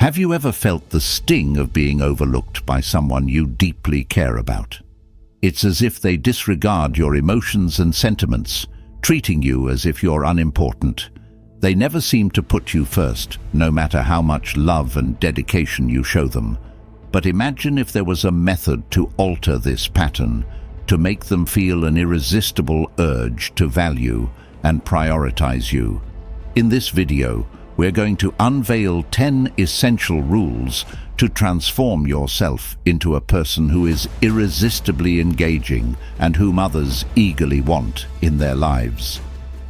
Have you ever felt the sting of being overlooked by someone you deeply care about? It's as if they disregard your emotions and sentiments, treating you as if you're unimportant. They never seem to put you first, no matter how much love and dedication you show them. But imagine if there was a method to alter this pattern, to make them feel an irresistible urge to value and prioritize you. In this video, we're going to unveil 10 essential rules to transform yourself into a person who is irresistibly engaging and whom others eagerly want in their lives.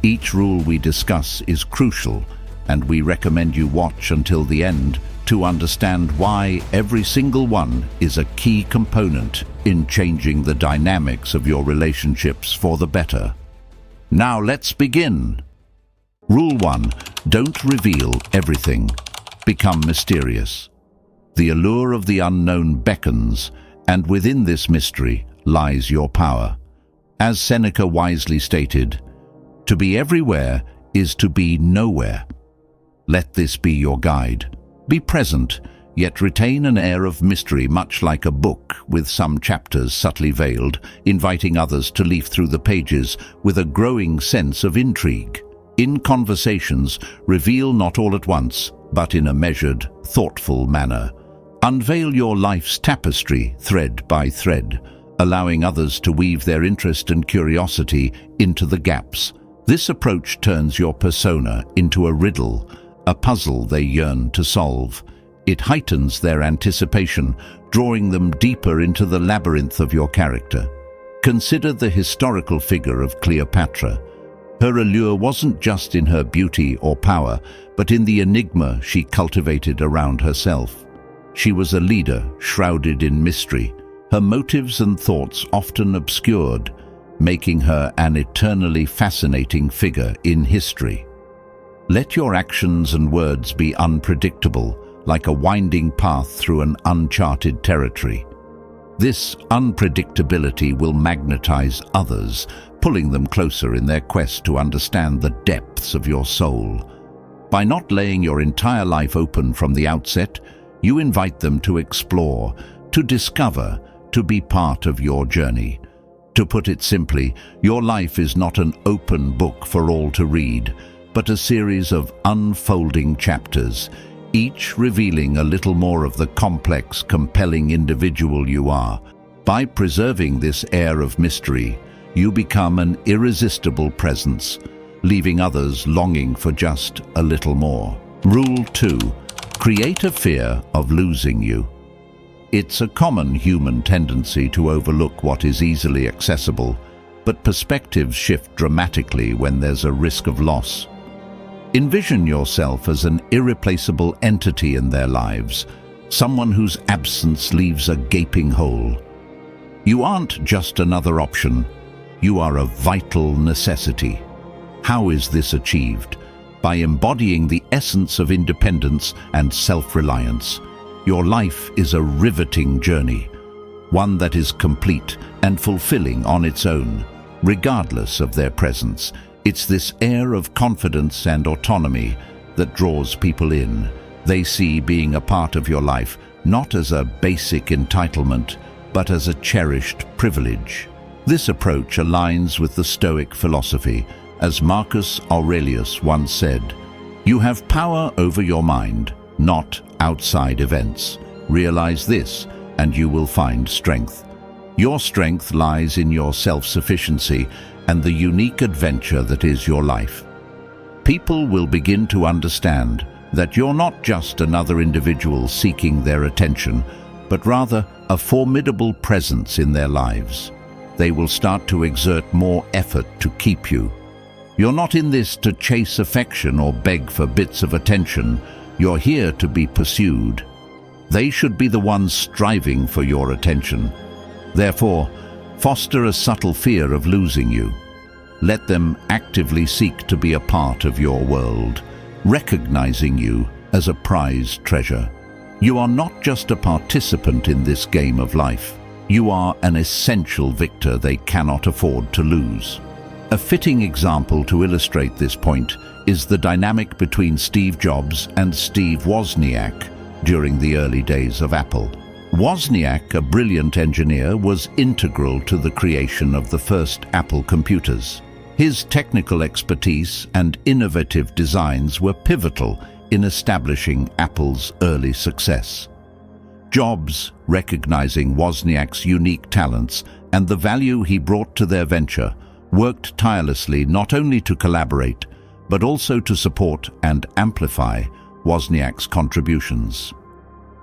Each rule we discuss is crucial, and we recommend you watch until the end to understand why every single one is a key component in changing the dynamics of your relationships for the better. Now let's begin. Rule 1. Don't reveal everything. Become mysterious. The allure of the unknown beckons, and within this mystery lies your power. As Seneca wisely stated, to be everywhere is to be nowhere. Let this be your guide. Be present, yet retain an air of mystery, much like a book with some chapters subtly veiled, inviting others to leaf through the pages with a growing sense of intrigue. In conversations, reveal not all at once, but in a measured, thoughtful manner. Unveil your life's tapestry, thread by thread, allowing others to weave their interest and curiosity into the gaps. This approach turns your persona into a riddle, a puzzle they yearn to solve. It heightens their anticipation, drawing them deeper into the labyrinth of your character. Consider the historical figure of Cleopatra. Her allure wasn't just in her beauty or power, but in the enigma she cultivated around herself. She was a leader shrouded in mystery, her motives and thoughts often obscured, making her an eternally fascinating figure in history. Let your actions and words be unpredictable, like a winding path through an uncharted territory. This unpredictability will magnetize others, pulling them closer in their quest to understand the depths of your soul. By not laying your entire life open from the outset, you invite them to explore, to discover, to be part of your journey. To put it simply, your life is not an open book for all to read, but a series of unfolding chapters, each revealing a little more of the complex, compelling individual you are. By preserving this air of mystery, you become an irresistible presence, leaving others longing for just a little more. Rule 2. Create a fear of losing you. It's a common human tendency to overlook what is easily accessible, but perspectives shift dramatically when there's a risk of loss. Envision yourself as an irreplaceable entity in their lives, someone whose absence leaves a gaping hole. You aren't just another option, you are a vital necessity. How is this achieved? By embodying the essence of independence and self-reliance. Your life is a riveting journey, one that is complete and fulfilling on its own, regardless of their presence. It's this air of confidence and autonomy that draws people in. They see being a part of your life not as a basic entitlement, but as a cherished privilege. This approach aligns with the Stoic philosophy. As Marcus Aurelius once said, "You have power over your mind, not outside events. Realize this, and you will find strength." Your strength lies in your self-sufficiency and the unique adventure that is your life. People will begin to understand that you're not just another individual seeking their attention, but rather a formidable presence in their lives. They will start to exert more effort to keep you. You're not in this to chase affection or beg for bits of attention. You're here to be pursued. They should be the ones striving for your attention. Therefore, foster a subtle fear of losing you. Let them actively seek to be a part of your world, recognizing you as a prized treasure. You are not just a participant in this game of life. You are an essential victor they cannot afford to lose. A fitting example to illustrate this point is the dynamic between Steve Jobs and Steve Wozniak, during the early days of Apple. Wozniak, a brilliant engineer, was integral to the creation of the first Apple computers. His technical expertise and innovative designs were pivotal in establishing Apple's early success. Jobs, recognizing Wozniak's unique talents and the value he brought to their venture, worked tirelessly not only to collaborate, but also to support and amplify Wozniak's contributions.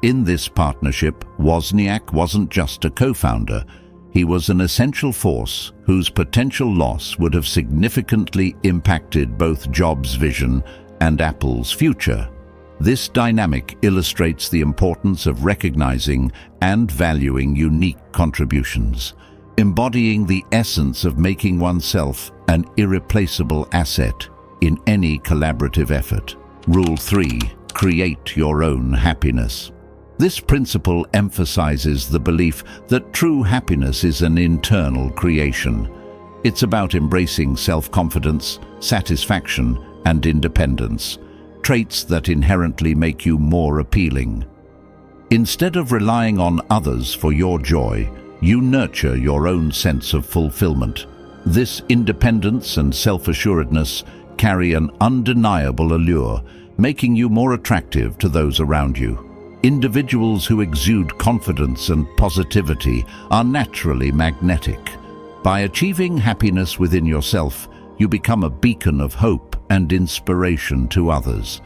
In this partnership, Wozniak wasn't just a co-founder, he was an essential force whose potential loss would have significantly impacted both Jobs' vision and Apple's future. This dynamic illustrates the importance of recognizing and valuing unique contributions, embodying the essence of making oneself an irreplaceable asset in any collaborative effort. Rule 3. Create your own happiness. This principle emphasizes the belief that true happiness is an internal creation. It's about embracing self-confidence, satisfaction, and independence, traits that inherently make you more appealing. Instead of relying on others for your joy, you nurture your own sense of fulfillment. This independence and self-assuredness carry an undeniable allure, making you more attractive to those around you. Individuals who exude confidence and positivity are naturally magnetic. By achieving happiness within yourself, you become a beacon of hope and inspiration to others.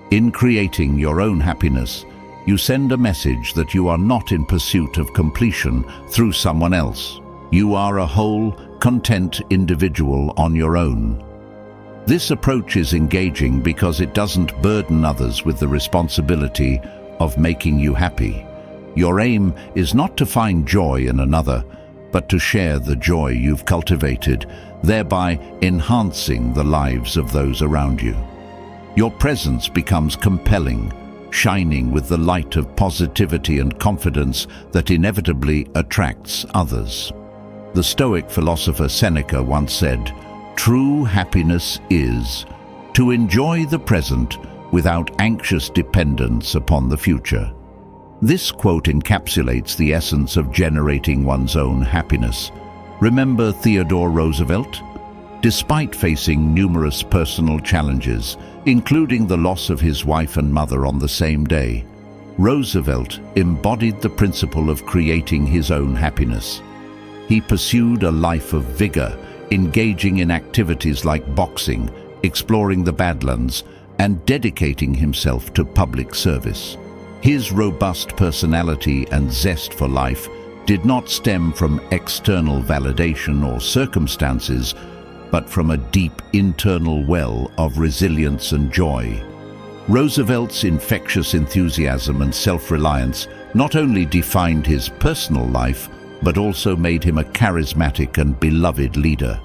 In creating your own happiness, you send a message that you are not in pursuit of completion through someone else. You are a whole, content individual on your own. This approach is engaging because it doesn't burden others with the responsibility of making you happy. Your aim is not to find joy in another, but to share the joy you've cultivated, thereby enhancing the lives of those around you. Your presence becomes compelling, shining with the light of positivity and confidence that inevitably attracts others. The Stoic philosopher Seneca once said, "True happiness is to enjoy the present without anxious dependence upon the future." This quote encapsulates the essence of generating one's own happiness. Remember Theodore Roosevelt? Despite facing numerous personal challenges, including the loss of his wife and mother on the same day, Roosevelt embodied the principle of creating his own happiness. He pursued a life of vigor, engaging in activities like boxing, exploring the Badlands, and dedicating himself to public service. His robust personality and zest for life did not stem from external validation or circumstances, but from a deep internal well of resilience and joy. Roosevelt's infectious enthusiasm and self-reliance not only defined his personal life, but also made him a charismatic and beloved leader.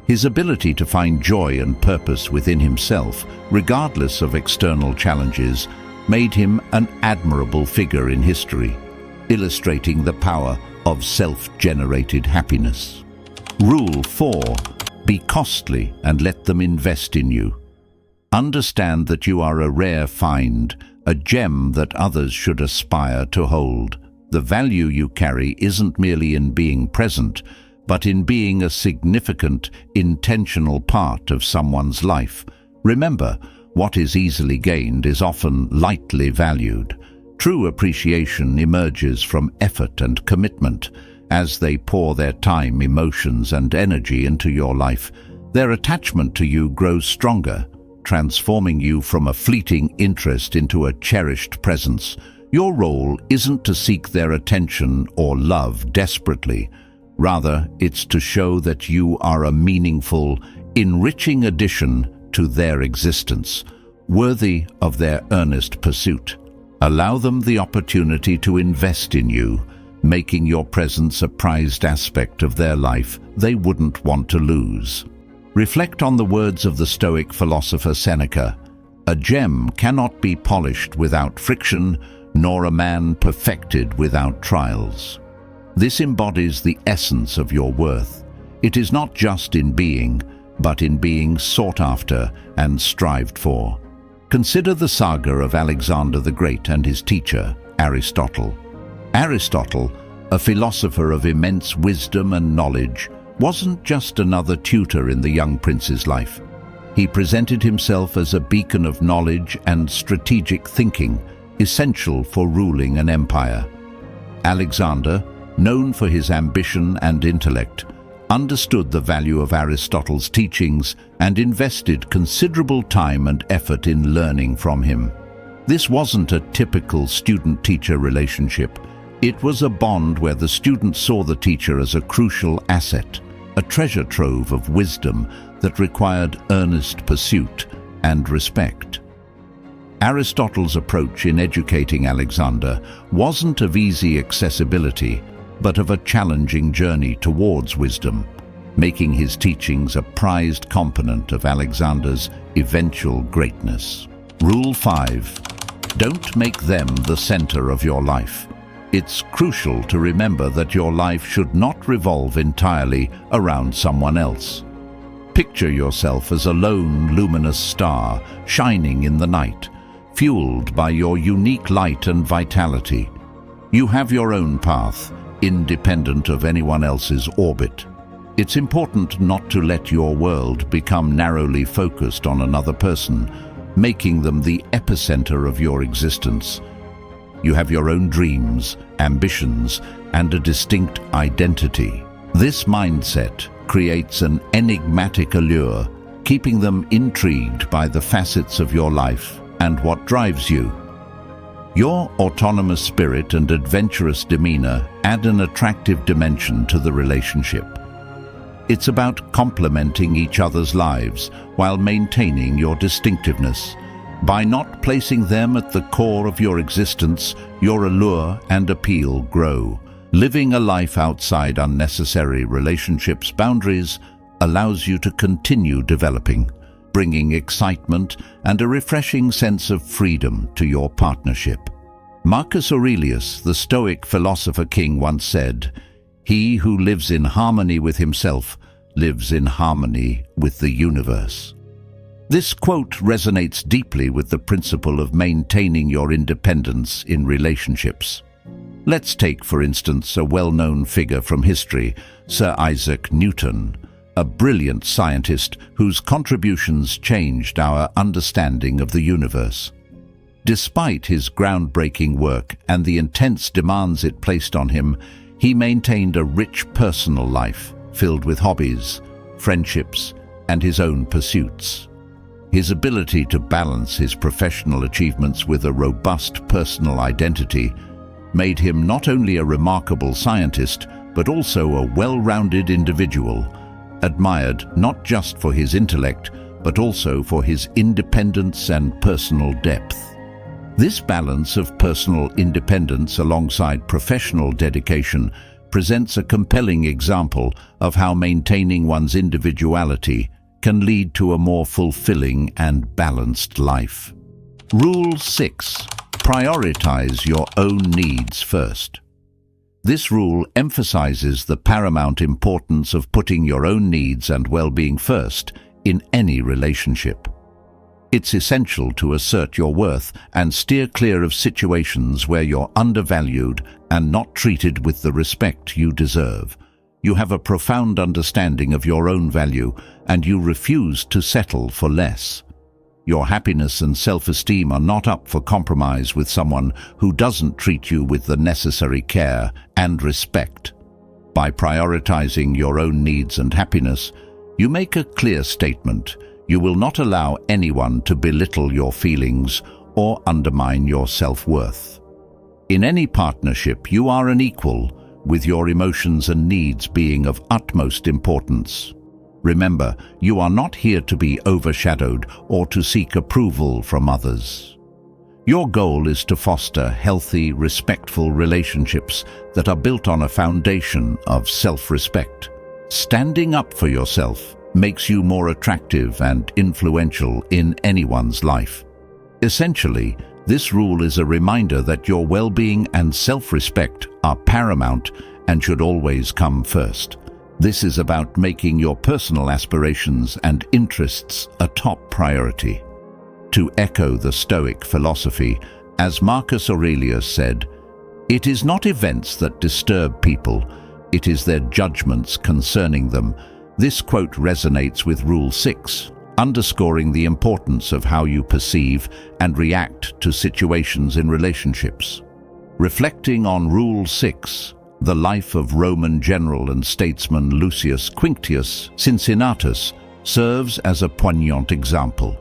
His ability to find joy and purpose within himself, regardless of external challenges, made him an admirable figure in history, illustrating the power of self-generated happiness. Rule 4. Be costly and let them invest in you. Understand that you are a rare find, a gem that others should aspire to hold. The value you carry isn't merely in being present, but in being a significant, intentional part of someone's life. Remember, what is easily gained is often lightly valued. True appreciation emerges from effort and commitment. As they pour their time, emotions, and energy into your life, their attachment to you grows stronger, transforming you from a fleeting interest into a cherished presence. Your role isn't to seek their attention or love desperately. Rather, it's to show that you are a meaningful, enriching addition to their existence, worthy of their earnest pursuit. Allow them the opportunity to invest in you, making your presence a prized aspect of their life they wouldn't want to lose. Reflect on the words of the Stoic philosopher Seneca. A gem cannot be polished without friction, nor a man perfected without trials. This embodies the essence of your worth. It is not just in being, but in being sought after and strived for. Consider the saga of Alexander the Great and his teacher, Aristotle. Aristotle, a philosopher of immense wisdom and knowledge, wasn't just another tutor in the young prince's life. He presented himself as a beacon of knowledge and strategic thinking, essential for ruling an empire. Alexander, known for his ambition and intellect, understood the value of Aristotle's teachings and invested considerable time and effort in learning from him. This wasn't a typical student-teacher relationship. It was a bond where the student saw the teacher as a crucial asset, a treasure trove of wisdom that required earnest pursuit and respect. Aristotle's approach in educating Alexander wasn't of easy accessibility, but of a challenging journey towards wisdom, making his teachings a prized component of Alexander's eventual greatness. Rule 5. Don't make them the center of your life. It's crucial to remember that your life should not revolve entirely around someone else. Picture yourself as a lone, luminous star shining in the night, fueled by your unique light and vitality. You have your own path, independent of anyone else's orbit. It's important not to let your world become narrowly focused on another person, making them the epicenter of your existence. You have your own dreams, ambitions, and a distinct identity. This mindset creates an enigmatic allure, keeping them intrigued by the facets of your life and what drives you. Your autonomous spirit and adventurous demeanor add an attractive dimension to the relationship. It's about complementing each other's lives while maintaining your distinctiveness. By not placing them at the core of your existence, your allure and appeal grow. Living a life outside unnecessary relationships' boundaries allows you to continue developing, bringing excitement and a refreshing sense of freedom to your partnership. Marcus Aurelius, the Stoic philosopher king, once said, "He who lives in harmony with himself lives in harmony with the universe." This quote resonates deeply with the principle of maintaining your independence in relationships. Let's take, for instance, a well-known figure from history, Sir Isaac Newton, a brilliant scientist whose contributions changed our understanding of the universe. Despite his groundbreaking work and the intense demands it placed on him, he maintained a rich personal life filled with hobbies, friendships, and his own pursuits. His ability to balance his professional achievements with a robust personal identity made him not only a remarkable scientist, but also a well-rounded individual, admired not just for his intellect, but also for his independence and personal depth. This balance of personal independence alongside professional dedication presents a compelling example of how maintaining one's individuality can lead to a more fulfilling and balanced life. Rule 6. Prioritize your own needs first. This rule emphasizes the paramount importance of putting your own needs and well-being first in any relationship. It's essential to assert your worth and steer clear of situations where you're undervalued and not treated with the respect you deserve. You have a profound understanding of your own value, and you refuse to settle for less. Your happiness and self-esteem are not up for compromise with someone who doesn't treat you with the necessary care and respect. By prioritizing your own needs and happiness, you make a clear statement. You will not allow anyone to belittle your feelings or undermine your self-worth. In any partnership, you are an equal, with your emotions and needs being of utmost importance. Remember, you are not here to be overshadowed or to seek approval from others. Your goal is to foster healthy, respectful relationships that are built on a foundation of self-respect. Standing up for yourself makes you more attractive and influential in anyone's life. Essentially, this rule is a reminder that your well-being and self-respect are paramount and should always come first. This is about making your personal aspirations and interests a top priority. To echo the Stoic philosophy, as Marcus Aurelius said, "It is not events that disturb people, it is their judgments concerning them." This quote resonates with Rule 6, underscoring the importance of how you perceive and react to situations in relationships. Reflecting on Rule 6, the life of Roman general and statesman Lucius Quinctius Cincinnatus serves as a poignant example.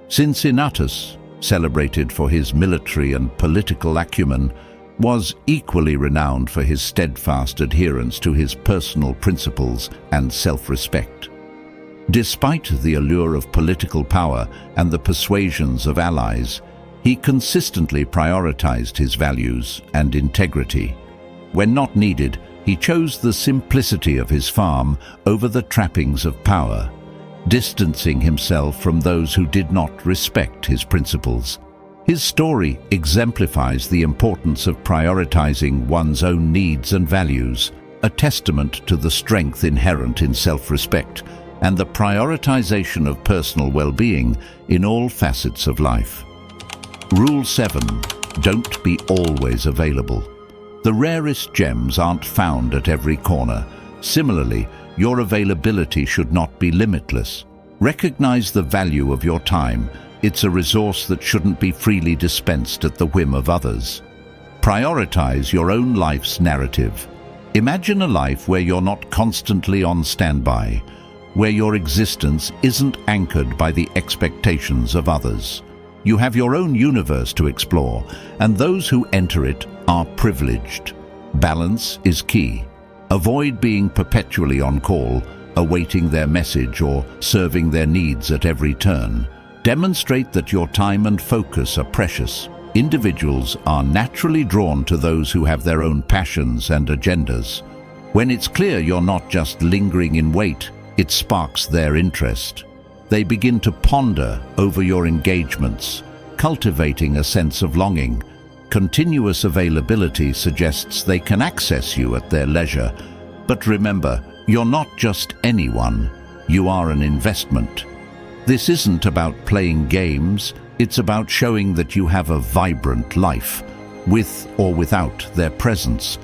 Cincinnatus, celebrated for his military and political acumen, was equally renowned for his steadfast adherence to his personal principles and self-respect. Despite the allure of political power and the persuasions of allies, he consistently prioritized his values and integrity. When not needed, he chose the simplicity of his farm over the trappings of power, distancing himself from those who did not respect his principles. His story exemplifies the importance of prioritizing one's own needs and values, a testament to the strength inherent in self-respect and the prioritization of personal well-being in all facets of life. Rule 7. Don't be always available. The rarest gems aren't found at every corner. Similarly, your availability should not be limitless. Recognize the value of your time. It's a resource that shouldn't be freely dispensed at the whim of others. Prioritize your own life's narrative. Imagine a life where you're not constantly on standby, where your existence isn't anchored by the expectations of others. You have your own universe to explore, and those who enter it are privileged. Balance is key. Avoid being perpetually on call, awaiting their message or serving their needs at every turn. Demonstrate that your time and focus are precious. Individuals are naturally drawn to those who have their own passions and agendas. When it's clear you're not just lingering in wait, it sparks their interest. They begin to ponder over your engagements, cultivating a sense of longing. Continuous availability suggests they can access you at their leisure. But remember, you're not just anyone. You are an investment. This isn't about playing games. It's about showing that you have a vibrant life, with or without their presence.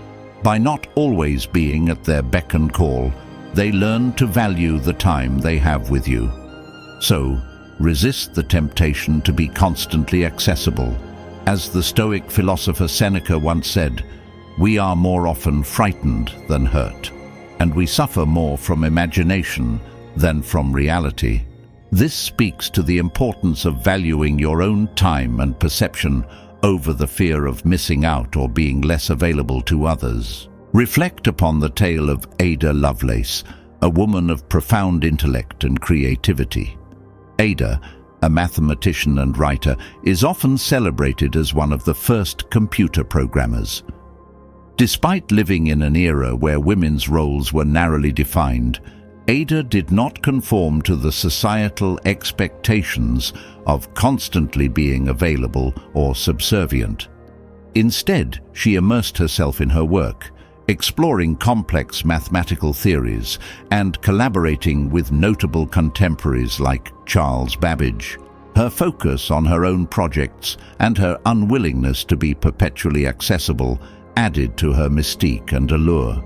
By not always being at their beck and call, they learn to value the time they have with you. So, resist the temptation to be constantly accessible. As the Stoic philosopher Seneca once said, "We are more often frightened than hurt, and we suffer more from imagination than from reality." This speaks to the importance of valuing your own time and perception over the fear of missing out or being less available to others. Reflect upon the tale of Ada Lovelace, a woman of profound intellect and creativity. Ada, a mathematician and writer, is often celebrated as one of the first computer programmers. Despite living in an era where women's roles were narrowly defined, Ada did not conform to the societal expectations of constantly being available or subservient. Instead, she immersed herself in her work, exploring complex mathematical theories and collaborating with notable contemporaries like Charles Babbage. Her focus on her own projects and her unwillingness to be perpetually accessible added to her mystique and allure.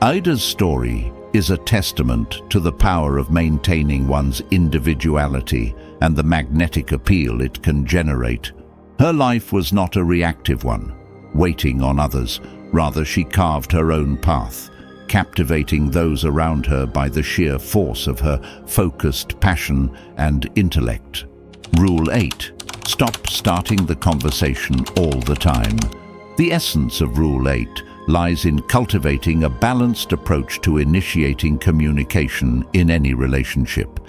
Ada's story is a testament to the power of maintaining one's individuality and the magnetic appeal it can generate. Her life was not a reactive one, waiting on others. Rather, she carved her own path, captivating those around her by the sheer force of her focused passion and intellect. Rule 8. Stop starting the conversation all the time. The essence of Rule 8 lies in cultivating a balanced approach to initiating communication in any relationship.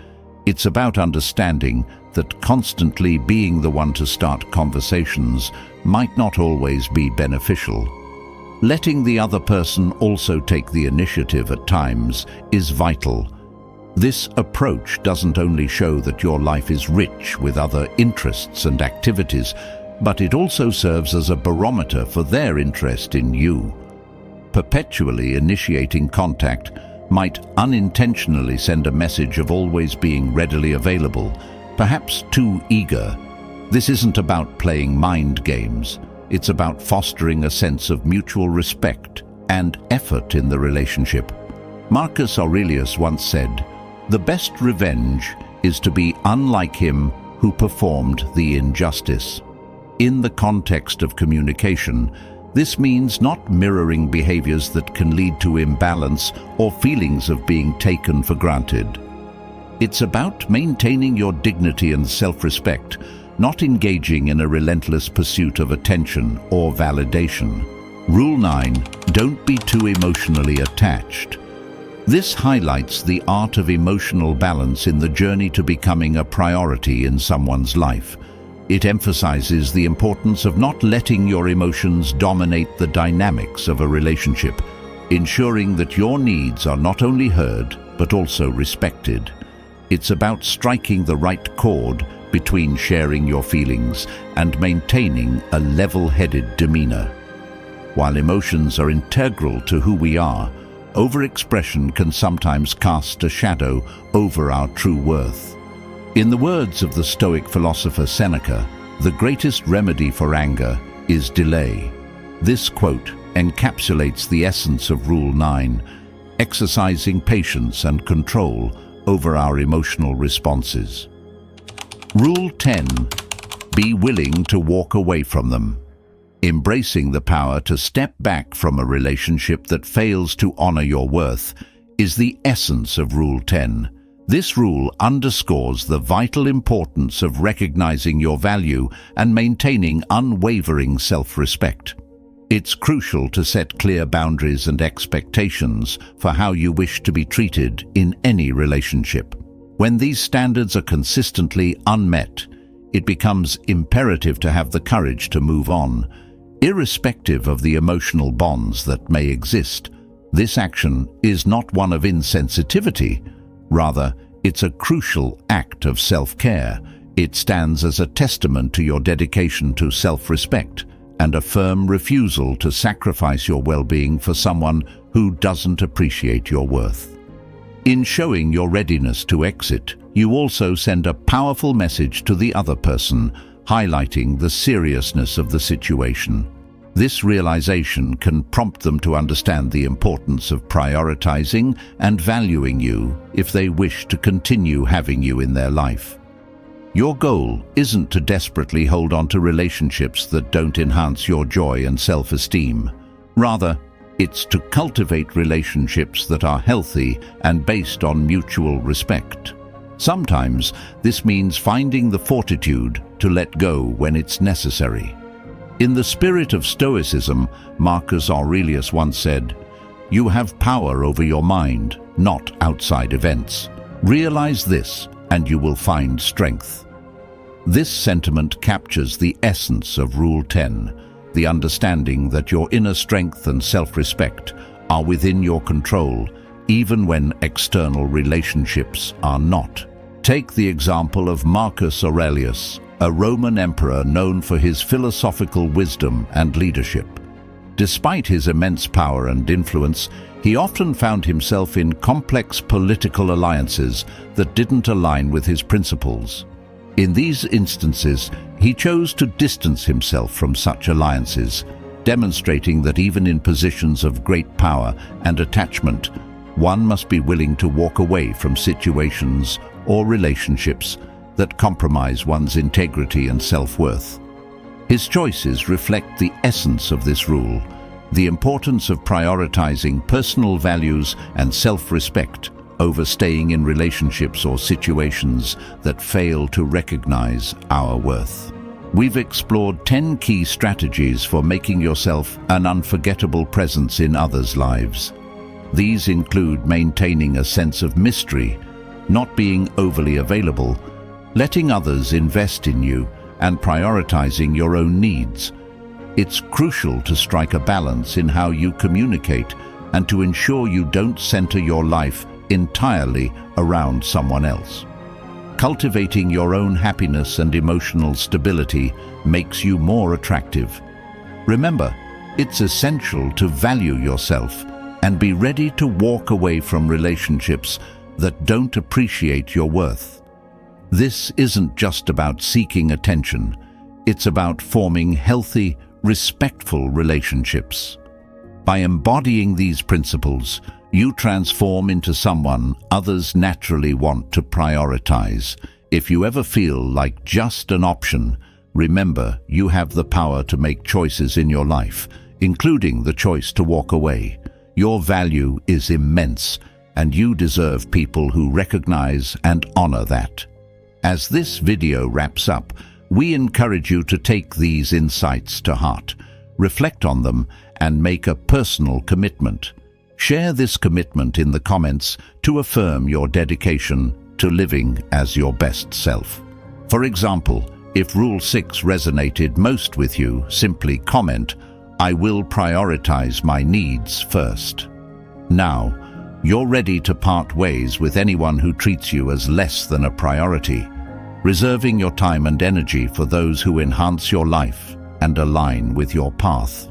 It's about understanding that constantly being the one to start conversations might not always be beneficial. Letting the other person also take the initiative at times is vital. This approach doesn't only show that your life is rich with other interests and activities, but it also serves as a barometer for their interest in you. Perpetually initiating contact might unintentionally send a message of always being readily available, perhaps too eager. This isn't about playing mind games. It's about fostering a sense of mutual respect and effort in the relationship. Marcus Aurelius once said, "The best revenge is to be unlike him who performed the injustice." In the context of communication, this means not mirroring behaviors that can lead to imbalance or feelings of being taken for granted. It's about maintaining your dignity and self-respect, not engaging in a relentless pursuit of attention or validation. Rule 9, don't be too emotionally attached. This highlights the art of emotional balance in the journey to becoming a priority in someone's life. It emphasizes the importance of not letting your emotions dominate the dynamics of a relationship, ensuring that your needs are not only heard, but also respected. It's about striking the right chord between sharing your feelings and maintaining a level-headed demeanor. While emotions are integral to who we are, overexpression can sometimes cast a shadow over our true worth. In the words of the Stoic philosopher Seneca, the greatest remedy for anger is delay. This quote encapsulates the essence of Rule 9, exercising patience and control over our emotional responses. Rule 10, be willing to walk away from them. Embracing the power to step back from a relationship that fails to honor your worth is the essence of Rule 10. This rule underscores the vital importance of recognizing your value and maintaining unwavering self-respect. It's crucial to set clear boundaries and expectations for how you wish to be treated in any relationship. When these standards are consistently unmet, it becomes imperative to have the courage to move on. Irrespective of the emotional bonds that may exist, this action is not one of insensitivity. Rather, it's a crucial act of self-care. It stands as a testament to your dedication to self-respect and a firm refusal to sacrifice your well-being for someone who doesn't appreciate your worth. In showing your readiness to exit, you also send a powerful message to the other person, highlighting the seriousness of the situation. This realization can prompt them to understand the importance of prioritizing and valuing you if they wish to continue having you in their life. Your goal isn't to desperately hold on to relationships that don't enhance your joy and self-esteem. Rather, it's to cultivate relationships that are healthy and based on mutual respect. Sometimes this means finding the fortitude to let go when it's necessary. In the spirit of Stoicism, Marcus Aurelius once said, "You have power over your mind, not outside events. Realize this, and you will find strength." This sentiment captures the essence of Rule 10, the understanding that your inner strength and self-respect are within your control, even when external relationships are not. Take the example of Marcus Aurelius, a Roman emperor known for his philosophical wisdom and leadership. Despite his immense power and influence, he often found himself in complex political alliances that didn't align with his principles. In these instances, he chose to distance himself from such alliances, demonstrating that even in positions of great power and attachment, one must be willing to walk away from situations or relationships that compromise one's integrity and self-worth. His choices reflect the essence of this rule, the importance of prioritizing personal values and self-respect over staying in relationships or situations that fail to recognize our worth. We've explored 10 key strategies for making yourself an unforgettable presence in others' lives. These include maintaining a sense of mystery, not being overly available, letting others invest in you, and prioritizing your own needs. It's crucial to strike a balance in how you communicate and to ensure you don't center your life entirely around someone else. Cultivating your own happiness and emotional stability makes you more attractive. Remember, it's essential to value yourself and be ready to walk away from relationships that don't appreciate your worth. This isn't just about seeking attention. It's about forming healthy, respectful relationships. By embodying these principles, you transform into someone others naturally want to prioritize. If you ever feel like just an option, remember you have the power to make choices in your life, including the choice to walk away. Your value is immense, and you deserve people who recognize and honor that. As this video wraps up, we encourage you to take these insights to heart, reflect on them, and make a personal commitment. Share this commitment in the comments to affirm your dedication to living as your best self. For example, if Rule 6 resonated most with you, simply comment, "I will prioritize my needs first." Now, you're ready to part ways with anyone who treats you as less than a priority, reserving your time and energy for those who enhance your life and align with your path.